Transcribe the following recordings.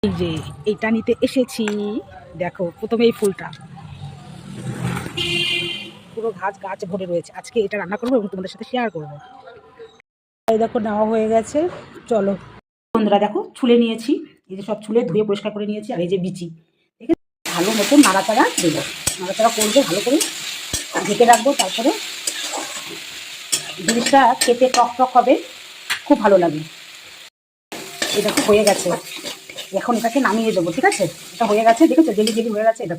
এই যে এইটা নিতে এসেছি, দেখো প্রথমে এই ফুলটা পুরো গাছ গাছ ভরে রয়েছে। আজকে এটা রান্না করবো এবং তোমাদের সাথে শেয়ার করবো। এই দেখো নেওয়া হয়ে গেছে, চলো বন্ধুরা দেখো ছুলে নিয়েছি, এই যে সব ছুলে ধুয়ে পরিষ্কার করে নিয়েছি। আর এই যে বিচি, ঠিক আছে, ভালো মতন নাড়াচাড়া দেবো, নাড়াচাড়া করবো ভালো করে, ঢেকে রাখবো। তারপরে জিনিসটা খেতে টক টক হবে, খুব ভালো লাগে। এই দেখো হয়ে গেছে, এখন এটাকে নামিয়ে দেবো। ঠিক আছে, এটা হয়ে গেছে, দেখেছো জেলি জেলি হয়ে গেছে, এটা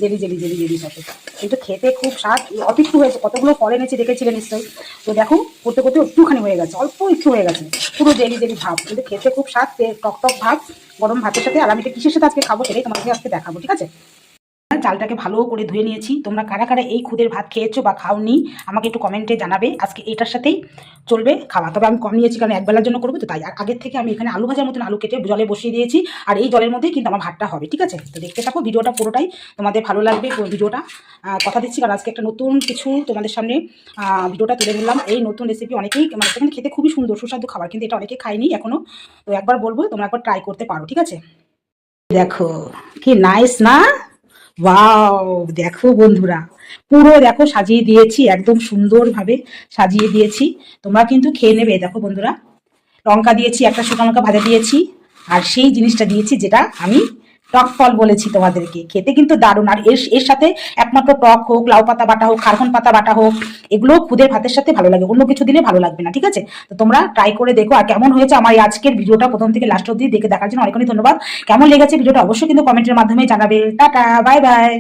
জেলি জেলি জেলি জেলি সাথে, কিন্তু খেতে খুব স্বাদ। অল্প একটু হয়েছে, কতগুলো ফল এনেছি দেখেছিলে নিশ্চয়ই। তো দেখো করতে করতে একটুখানি হয়ে গেছে, অল্প একটু হয়ে গেছে, পুরো জেলি জেলি ভাব, কিন্তু খেতে খুব স্বাদ, টক টক ভাব গরম ভাতের সাথে। আর আমি এটা কিসের সাথে আজকে খাবো সেটাই তোমাকে আজকে দেখাবো। ঠিক আছে, চালটাকে ভালো করে ধুয়ে নিয়েছি। তোমরা কারা কারা এই খুদের ভাত খেয়েছো বা খাওনি আমাকে একটু কমেন্টে জানাবে। আজকে এটার সাথেই চলবে খাওয়া, তবে আমি কম নিয়েছি কারণ একবেলার জন্য করবো তো তাই। আর আগের থেকে আমি এখানে আলু ভাজার মতন আলু কেটে জলে বসিয়ে দিয়েছি, আর এই জলের মধ্যেই কিন্তু আমার ভাতটা হবে। ঠিক আছে, তো দেখতে থাকো ভিডিওটা, পুরোটাই তোমাদের ভালো লাগবে ভিডিওটা। কথা দিচ্ছি, কারণ আজকে একটা নতুন কিছু তোমাদের সামনে ভিডিওটা তুলে ধরলাম। এই নতুন রেসিপি অনেকেই মানে এখানে খেতে খুবই সুন্দর সুস্বাদু খাবার, কিন্তু এটা অনেকে খায়নি এখনো। তো একবার বলবো তোমরা একবার ট্রাই করতে পারো। ঠিক আছে, দেখো কি নাইস না, ওয়াও দেখো বন্ধুরা, পুরো দেখো সাজিয়ে দিয়েছি, একদম সুন্দরভাবে সাজিয়ে দিয়েছি। তোমরা কিন্তু খেয়ে নেবে। দেখো বন্ধুরা, লঙ্কা দিয়েছি, একটা শুকনো লঙ্কা ভাজা দিয়েছি, আর সেই জিনিসটা দিয়েছি যেটা আমি টক ফল বলেছি তোমাদেরকে, খেতে কিন্তু দারুণ। আর এর এর সাথে একমাত্র টক হোক, লাউ পাতা বাটা হোক, খারকন পাতা বাটা হোক, এগুলো খুদের ভাতের সাথে ভালো লাগে, অন্য কিছু দিলে ভালো লাগবে না। ঠিক আছে, তো তোমরা ট্রাই করে দেখো। আর কেমন হয়েছে আমার এই আজকের ভিডিওটা প্রথম থেকে লাস্ট অব্দি দেখে দেখার জন্য অনেক অনেক ধন্যবাদ। কেমন লেগেছে ভিডিওটা অবশ্যই কিন্তু কমেন্টের মাধ্যমে জানাবে। Tata, bye bye.